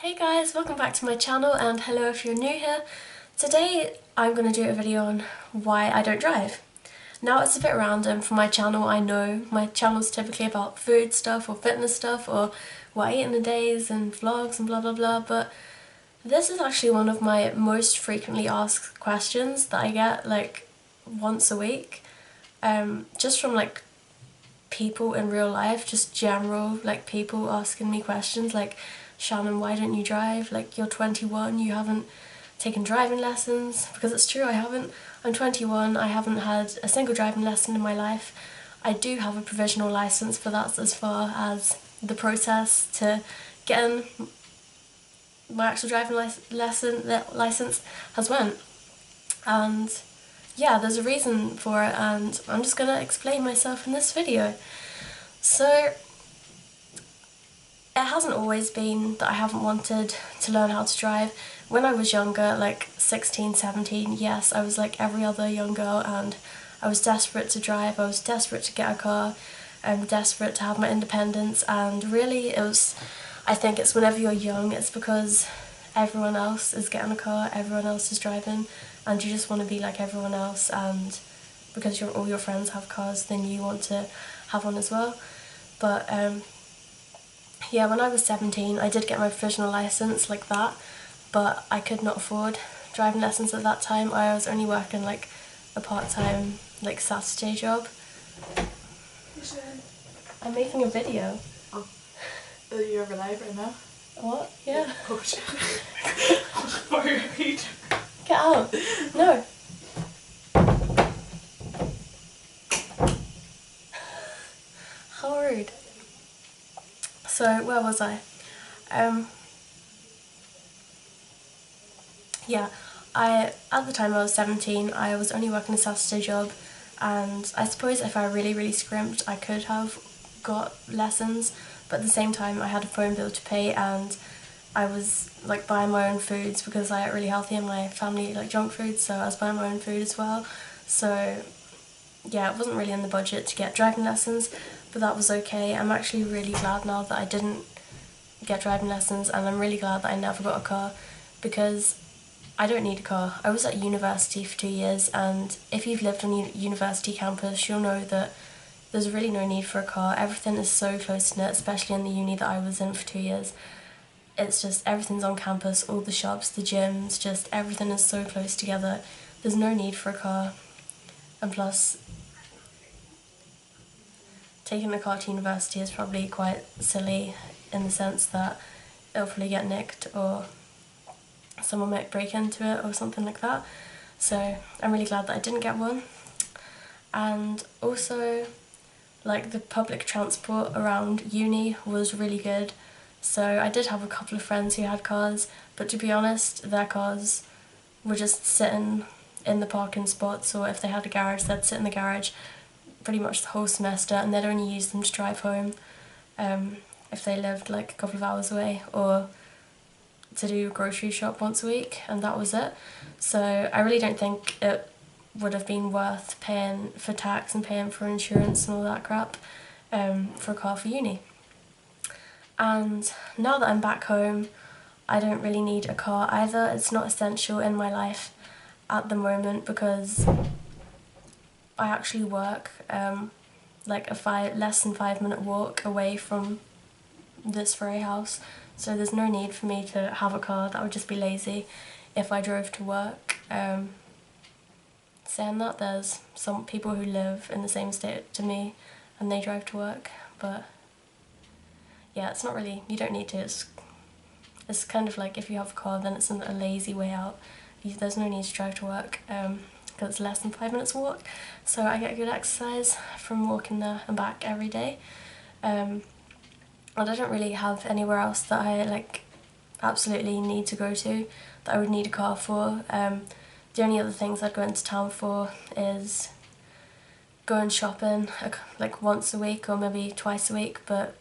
Hey guys, welcome back to my channel and hello if you're new here. Today I'm going to do a video on why I don't drive. Now it's a bit random for my channel, I know. My channel's typically about food stuff or fitness stuff or what I eat in the days and vlogs and blah blah blah, but this is actually one of my most frequently asked questions that I get like once a week. Just from like people in real life, just general like people asking me questions like, Shannon, why don't you drive? Like, you're 21, you haven't taken driving lessons. Because it's true, I haven't. I'm 21, I haven't had a single driving lesson in my life. I do have a provisional licence, but that's as far as the process to getting my actual driving licence has went. And yeah, there's a reason for it, and I'm just going to explain myself in this video. So, it hasn't always been that I haven't wanted to learn how to drive. When I was younger, like 16, 17, yes, I was like every other young girl and I was desperate to drive, I was desperate to get a car, I'm desperate to have my independence, and really I think it's whenever you're young, it's because everyone else is getting a car, everyone else is driving, and you just want to be like everyone else, and because all your friends have cars, then you want to have one as well. But yeah, when I was 17 I did get my provisional licence like that, but I could not afford driving lessons at that time. I was only working like a part-time like Saturday job. I'm making a video. Oh, are you ever live right now? What? Yeah. Oh shit. Worried. Get out. No. How rude. So, where was I? Yeah, at the time I was 17, I was only working a Saturday job, and I suppose if I really scrimped I could have got lessons, but at the same time I had a phone bill to pay and I was like buying my own foods because I ate really healthy and my family like junk food, so I was buying my own food as well. So yeah, it wasn't really in the budget to get driving lessons, but that was okay. I'm actually really glad now that I didn't get driving lessons, and I'm really glad that I never got a car because I don't need a car. I was at university for 2 years, and if you've lived on a university campus you'll know that there's really no need for a car. Everything is so close knit, especially in the uni that I was in for 2 years. It's just everything's on campus, all the shops, the gyms, just everything is so close together. There's no need for a car, and plus taking a car to university is probably quite silly in the sense that it'll probably get nicked or someone might break into it or something like that. So I'm really glad that I didn't get one. And also, like, the public transport around uni was really good. So I did have a couple of friends who had cars, but to be honest, their cars were just sitting in the parking spots, or if they had a garage they'd sit in the garage pretty much the whole semester, and they'd only use them to drive home if they lived like a couple of hours away, or to do a grocery shop once a week, and that was it. So I really don't think it would have been worth paying for tax and paying for insurance and all that crap for a car for uni. And now that I'm back home, I don't really need a car either. It's not essential in my life at the moment because I actually work like a less than 5 minute walk away from this very house, so there's no need for me to have a car. That would just be lazy if I drove to work. Saying that, there's some people who live in the same state to me and they drive to work, but yeah, it's not really, you don't need to. It's kind of like if you have a car then it's a lazy way out. There's no need to drive to work because it's less than 5 minutes walk, so I get good exercise from walking there and back every day. And I don't really have anywhere else that I like absolutely need to go to that I would need a car for. The only other things I'd go into town for is going shopping like once a week or maybe twice a week, but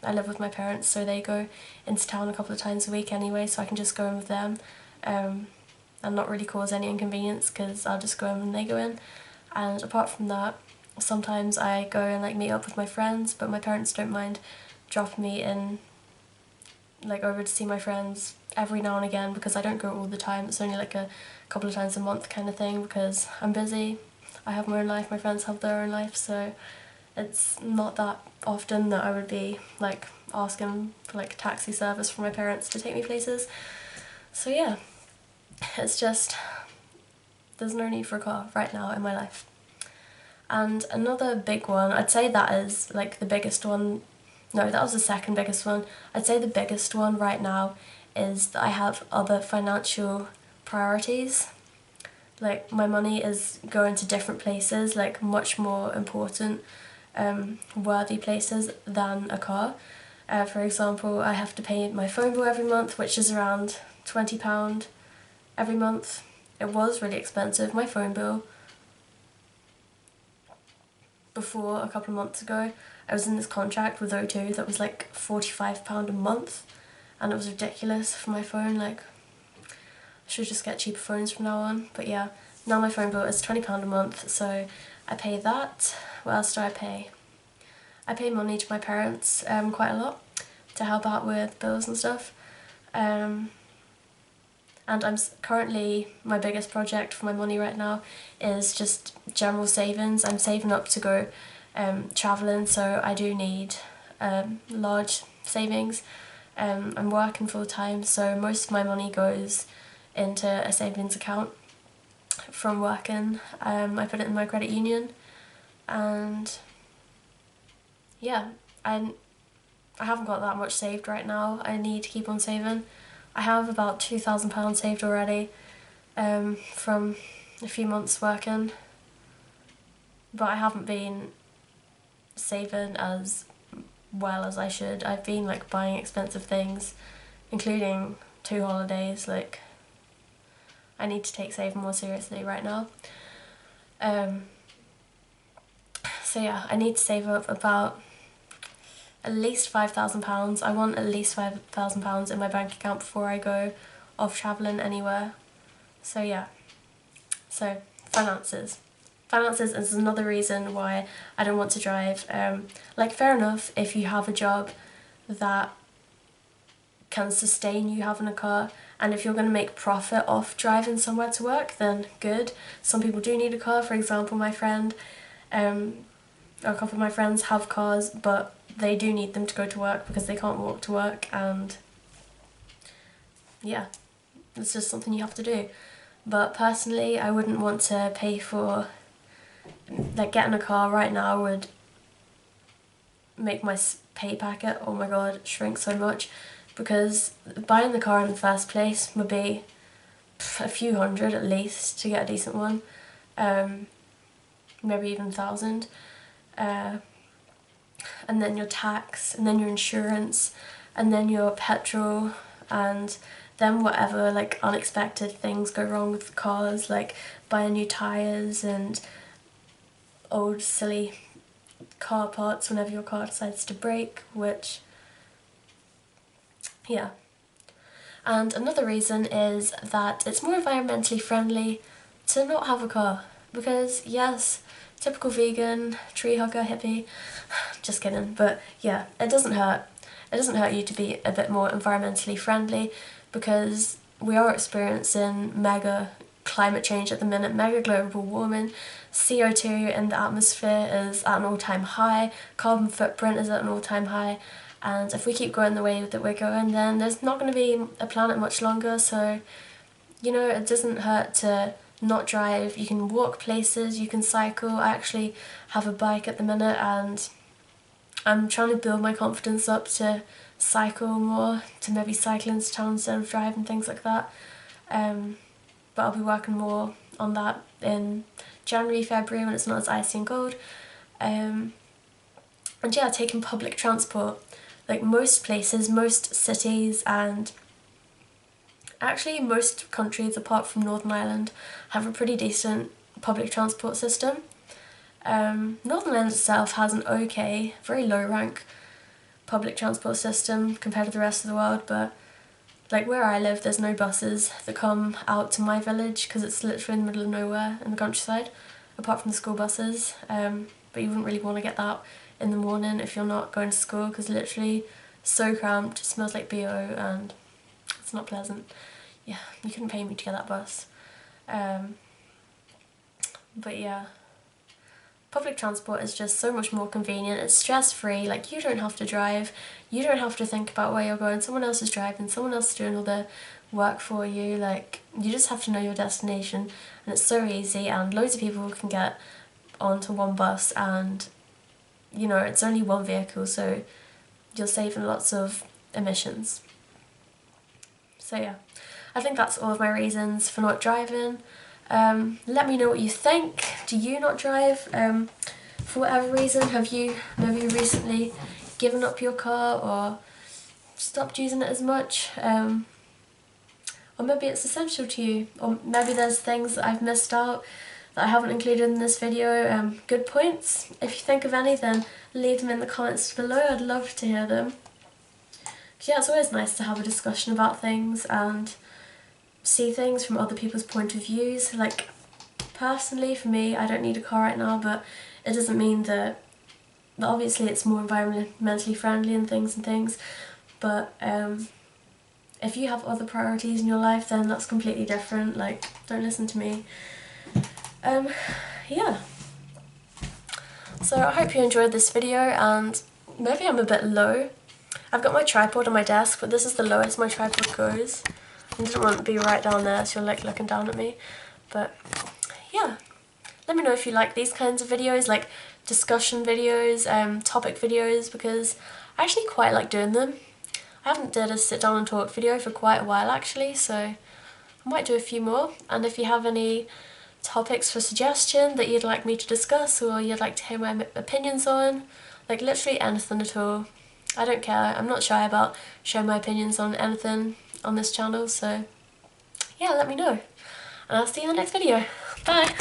I live with my parents so they go into town a couple of times a week anyway, so I can just go in with them and not really cause any inconvenience because I'll just go in when they go in. And apart from that, sometimes I go and like meet up with my friends, but my parents don't mind dropping me in like over to see my friends every now and again, because I don't go all the time. It's only like a couple of times a month kind of thing, because I'm busy. I have my own life, my friends have their own life, so it's not that often that I would be like asking for like taxi service for my parents to take me places. So yeah, it's just, there's no need for a car right now in my life. And another big one, I'd say that is like the biggest one. No, that was the second biggest one. I'd say the biggest one right now is that I have other financial priorities. Like my money is going to different places, like much more important, worthy places than a car. For example, I have to pay my phone bill every month, which is around £20 every month. It was really expensive, my phone bill. Before, a couple of months ago, I was in this contract with O2 that was like £45 a month, and it was ridiculous for my phone. Like, I should just get cheaper phones from now on. But yeah, now my phone bill is £20 a month, so I pay that. What else do I pay? I pay money to my parents quite a lot to help out with bills and stuff. And currently, my biggest project for my money right now is just general savings. I'm saving up to go travelling, so I do need large savings. I'm working full time, so most of my money goes into a savings account from working. I put it in my credit union, and yeah, I haven't got that much saved right now. I need to keep on saving. I have about £2,000 saved already from a few months working, but I haven't been saving as well as I should. I've been like buying expensive things, including 2 holidays. Like, I need to take saving more seriously right now. So yeah, I need to save up about at least £5,000. I want at least £5,000 in my bank account before I go off travelling anywhere. So yeah, so finances. Finances is another reason why I don't want to drive. Like, fair enough if you have a job that can sustain you having a car, and if you're going to make profit off driving somewhere to work, then good. Some people do need a car. For example, my friend, a couple of my friends have cars, but they do need them to go to work because they can't walk to work, and yeah, it's just something you have to do. But personally, I wouldn't want to pay for, like, getting a car right now would make my pay packet, oh my god, shrink so much, because buying the car in the first place would be a few hundred at least to get a decent one, maybe even 1,000. And then your tax, and then your insurance, and then your petrol, and then whatever like unexpected things go wrong with cars, like buying new tyres and old silly car parts whenever your car decides to break, which, yeah. And another reason is that it's more environmentally friendly to not have a car, because yes, typical vegan, tree hugger, hippie, just kidding, but yeah, it doesn't hurt. It doesn't hurt you to be a bit more environmentally friendly, because we are experiencing mega climate change at the minute, mega global warming. CO2 in the atmosphere is at an all-time high, carbon footprint is at an all-time high, and if we keep going the way that we're going, then there's not going to be a planet much longer. So, you know, it doesn't hurt to not drive. You can walk places, you can cycle. I actually have a bike at the minute, and I'm trying to build my confidence up to cycle more, to maybe cycle into town instead of drive and things like that. But I'll be working more on that in January, February, when it's not as icy and cold. And yeah, taking public transport. Like, most places, most cities, and actually most countries apart from Northern Ireland have a pretty decent public transport system. Northern Ireland itself has an okay, very low rank public transport system compared to the rest of the world, but like where I live, there's no buses that come out to my village because it's literally in the middle of nowhere in the countryside, apart from the school buses. But you wouldn't really want to get that in the morning if you're not going to school, because literally so cramped, it smells like BO and it's not pleasant. Yeah, you couldn't pay me to get that bus. But yeah, public transport is just so much more convenient. It's stress-free, like you don't have to drive, you don't have to think about where you're going, someone else is driving, someone else is doing all the work for you, like you just have to know your destination, and it's so easy, and loads of people can get onto one bus, and you know, it's only one vehicle, so you're saving lots of emissions. So yeah, I think that's all of my reasons for not driving. Let me know what you think. Do you not drive for whatever reason? Have you maybe recently given up your car or stopped using it as much? Or maybe it's essential to you, or maybe there's things that I've missed out that I haven't included in this video. Good points. If you think of any, then leave them in the comments below. I'd love to hear them. Yeah, it's always nice to have a discussion about things and see things from other people's point of views. Like, personally, for me, I don't need a car right now, but it doesn't mean that obviously it's more environmentally friendly and things, but if you have other priorities in your life, then that's completely different. Like, don't listen to me. Yeah. So I hope you enjoyed this video, and maybe I'm a bit low. I've got my tripod on my desk, but this is the lowest my tripod goes. I didn't want it to be right down there so you're like looking down at me. But yeah, let me know if you like these kinds of videos, like discussion videos, topic videos, because I actually quite like doing them. I haven't did a sit down and talk video for quite a while actually, so I might do a few more. And if you have any topics for suggestion that you'd like me to discuss, or you'd like to hear my opinions on, like literally anything at all, I don't care. I'm not shy about sharing my opinions on anything on this channel, so yeah, let me know. And I'll see you in the next video. Bye!